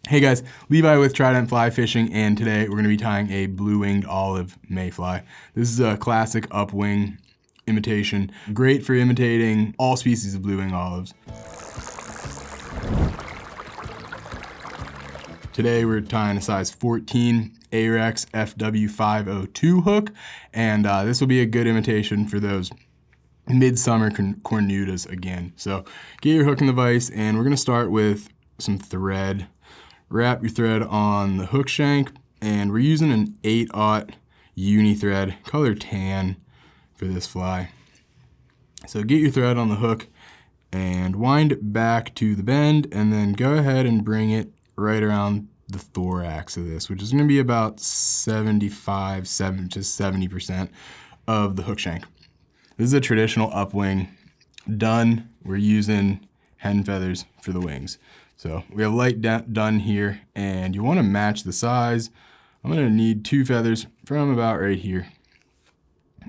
Hey guys, Levi with Trident Fly Fishing, and today we're going to be tying a Blue Winged Olive Mayfly. This is a classic upwing imitation, great for imitating all species of blue winged olives. Today we're tying a size 14 Ahrex FW502 hook, and this will be a good imitation for those midsummer cornudas again. So get your hook in the vise, and we're going to start with some thread. Wrap your thread on the hook shank, and we're using an 8/0 uni thread, color tan, for this fly. So get your thread on the hook and wind it back to the bend, and then go ahead and bring it right around the thorax of this, which is going to be about 70% of the hook shank. This is a traditional upwing dun. We're using hen feathers for the wings. So we have light dun here, and you want to match the size. I'm going to need 2 feathers from about right here.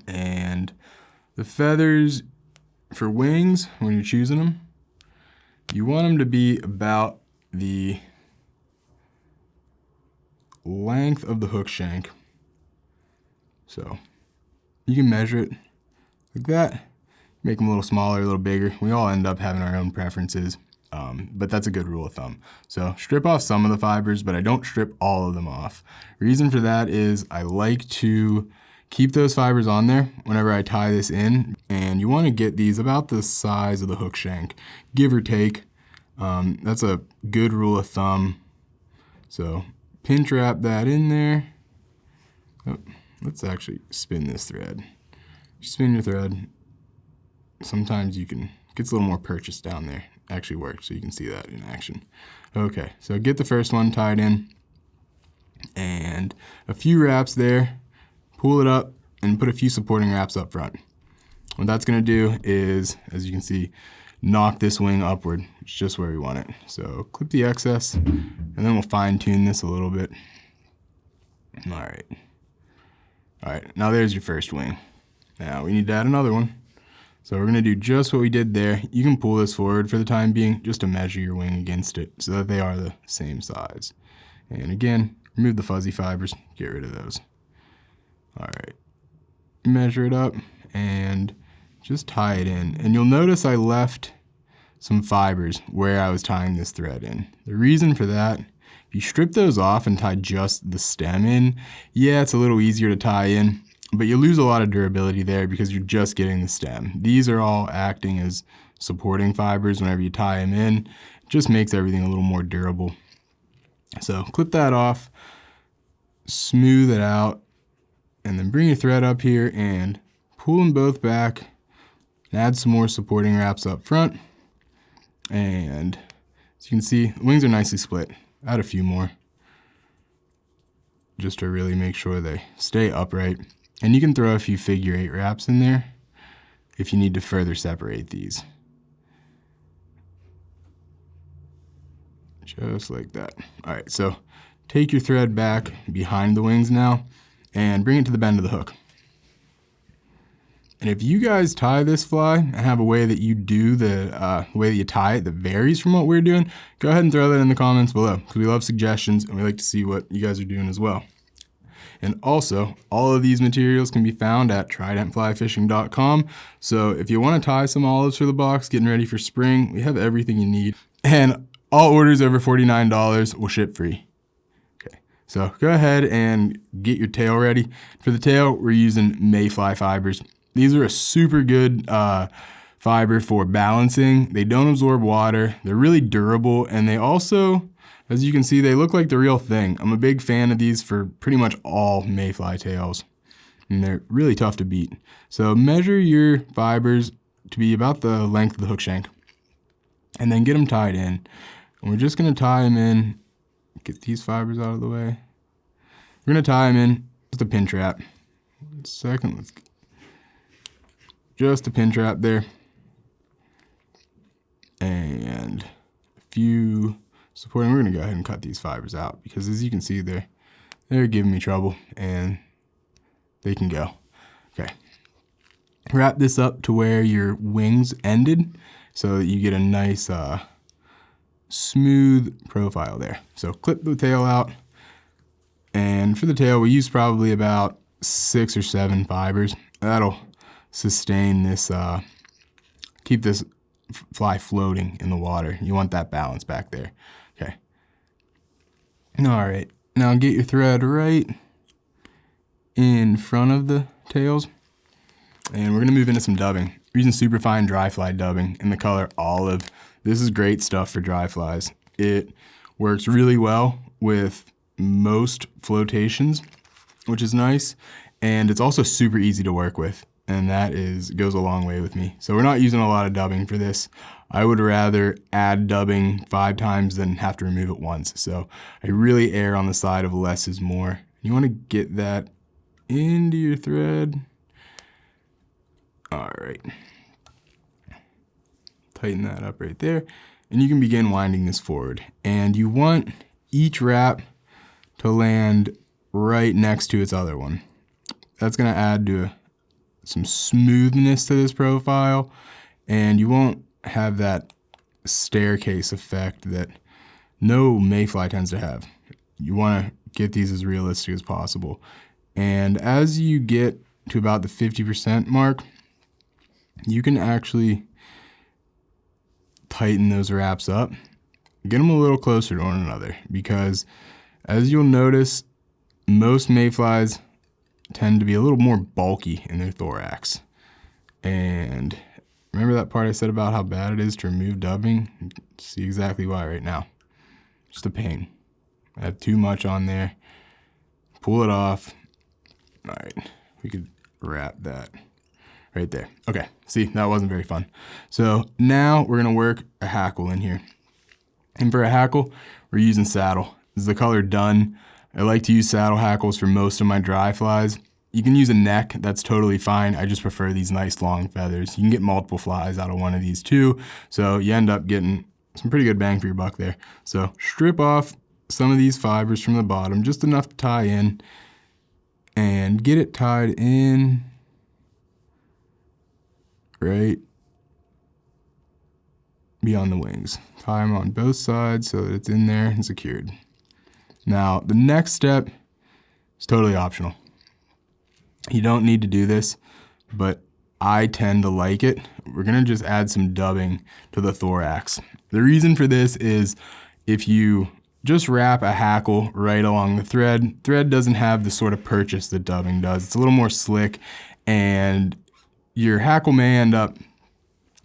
And the feathers for wings, when you're choosing them, you want them to be about the length of the hook shank. So you can measure it like that, make them a little smaller, a little bigger. We all end up having our own preferences. But that's a good rule of thumb. So strip off some of the fibers, but I don't strip all of them off. Reason for that is I like to keep those fibers on there whenever I tie this in, and you want to get these about the size of the hook shank, give or take. That's a good rule of thumb. So pinch wrap that in there. Oh, let's actually spin this thread. Spin your thread. Sometimes it gets a little more purchased down there. Actually works, so you can see that in action. Okay, so get the first one tied in, and a few wraps there, pull it up, and put a few supporting wraps up front. What that's gonna do is, as you can see, knock this wing upward, which is just where we want it. So clip the excess, and then we'll fine tune this a little bit. All right, now there's your first wing. Now we need to add another one. So we're gonna do just what we did there. You can pull this forward for the time being, just to measure your wing against it so that they are the same size. And again, remove the fuzzy fibers, get rid of those. All right, measure it up and just tie it in. And you'll notice I left some fibers where I was tying this thread in. The reason for that, if you strip those off and tie just the stem in, yeah, it's a little easier to tie in, but you lose a lot of durability there because you're just getting the stem. These are all acting as supporting fibers whenever you tie them in. It just makes everything a little more durable. So clip that off, smooth it out, and then bring your thread up here and pull them both back, and add some more supporting wraps up front. And as you can see, the wings are nicely split. Add a few more, just to really make sure they stay upright. And you can throw a few figure 8 wraps in there if you need to further separate these. Just like that. All right, so take your thread back behind the wings now and bring it to the bend of the hook. And if you guys tie this fly and have a way that you do the way that you tie it that varies from what we're doing, go ahead and throw that in the comments below, because we love suggestions and we like to see what you guys are doing as well. And also, all of these materials can be found at tridentflyfishing.com. So if you want to tie some olives for the box, getting ready for spring, we have everything you need. And all orders over $49 will ship free. Okay, so go ahead and get your tail ready. For the tail, we're using mayfly fibers. These are a super good fiber for balancing. They don't absorb water. They're really durable, and they also, as you can see, they look like the real thing. I'm a big fan of these for pretty much all mayfly tails, and they're really tough to beat. So measure your fibers to be about the length of the hook shank, and then get them tied in. And we're just gonna tie them in, get these fibers out of the way. We're gonna tie them in just a pinch wrap. 1 second, just a pinch wrap there. And a few supporting. We're gonna go ahead and cut these fibers out because, as you can see, they're giving me trouble and they can go. Okay. Wrap this up to where your wings ended so that you get a nice smooth profile there. So clip the tail out. And for the tail, we use probably about 6 or 7 fibers. That'll sustain this, keep this fly floating in the water. You want that balance back there. Okay. All right, now get your thread right in front of the tails. And we're gonna move into some dubbing. We're using super fine dry fly dubbing in the color olive. This is great stuff for dry flies. It works really well with most flotations, which is nice. And it's also super easy to work with. And that goes a long way with me. So we're not using a lot of dubbing for this. I would rather add dubbing 5 times than have to remove it once. So I really err on the side of less is more. You wanna get that into your thread. All right. Tighten that up right there. And you can begin winding this forward. And you want each wrap to land right next to its other one. That's gonna add to some smoothness to this profile, and you won't have that staircase effect that no mayfly tends to have. You wanna get these as realistic as possible. And as you get to about the 50% mark, you can actually tighten those wraps up, get them a little closer to one another, because as you'll notice, most mayflies tend to be a little more bulky in their thorax. And remember that part I said about how bad it is to remove dubbing? See exactly why right now. Just a pain. I have too much on there. Pull it off. All right, we could wrap that right there. Okay, see, that wasn't very fun. So now we're gonna work a hackle in here. And for a hackle, we're using saddle. This is the color Dun. I like to use saddle hackles for most of my dry flies. You can use a neck, that's totally fine. I just prefer these nice long feathers. You can get multiple flies out of one of these too, so you end up getting some pretty good bang for your buck there. So strip off some of these fibers from the bottom, just enough to tie in, and get it tied in right beyond the wings. Tie them on both sides so that it's in there and secured. Now, the next step is totally optional. You don't need to do this, but I tend to like it. We're gonna just add some dubbing to the thorax. The reason for this is if you just wrap a hackle right along the thread doesn't have the sort of purchase that dubbing does. It's a little more slick, and your hackle may end up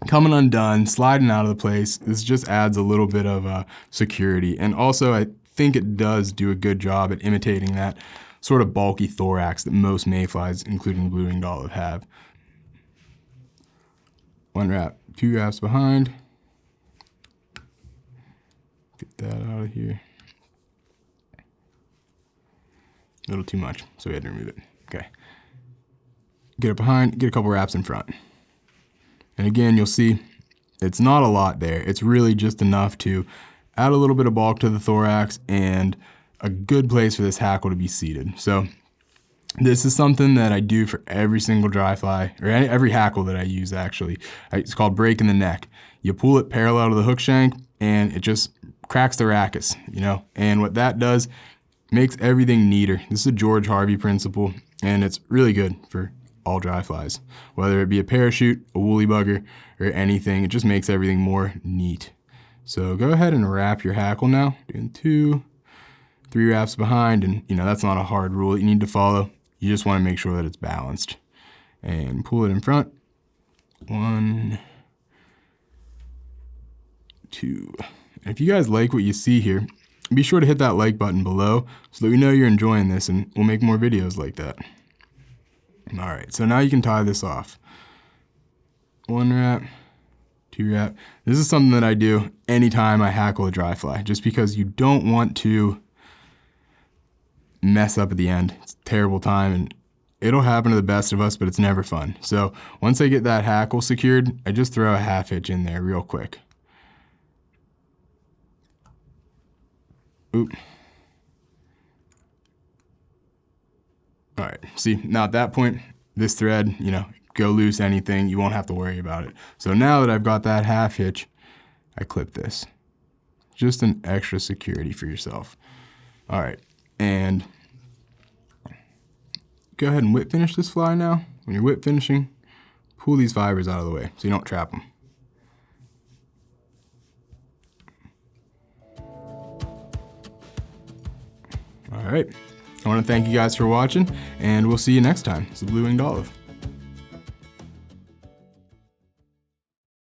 coming undone, sliding out of the place. This just adds a little bit of security. And also, I think it does do a good job at imitating that sort of bulky thorax that most mayflies, including Blue Winged Olive, have. 1 wrap, 2 wraps behind. Get that out of here. A little too much, so we had to remove it. Okay. Get it behind, get a couple wraps in front. And again, you'll see it's not a lot there. It's really just enough to add a little bit of bulk to the thorax and a good place for this hackle to be seated. So this is something that I do for every single dry fly, or every hackle that I use actually. It's called breaking the neck. You pull it parallel to the hook shank and it just cracks the rackus, you know? And what that does, makes everything neater. This is a George Harvey principle, and it's really good for all dry flies. Whether it be a parachute, a woolly bugger, or anything, it just makes everything more neat. So go ahead and wrap your hackle now, doing 2, 3 wraps behind, and you know, that's not a hard rule that you need to follow. You just want to make sure that it's balanced. And pull it in front. 1, 2. And if you guys like what you see here, be sure to hit that like button below so that we know you're enjoying this, and we'll make more videos like that. All right, so now you can tie this off. 1 wrap, 2 wrap. This is something that I do anytime I hackle a dry fly, just because you don't want to mess up at the end. It's a terrible time, and it'll happen to the best of us, but it's never fun. So once I get that hackle secured, I just throw a 1/2 hitch in there real quick. Oop. All right, see, now at that point, this thread, you know, go loose anything, you won't have to worry about it. So now that I've got that 1/2 hitch, I clip this. Just an extra security for yourself. All right, and go ahead and whip finish this fly now. When you're whip finishing, pull these fibers out of the way so you don't trap them. All right, I want to thank you guys for watching, and we'll see you next time. It's the Blue Winged Olive.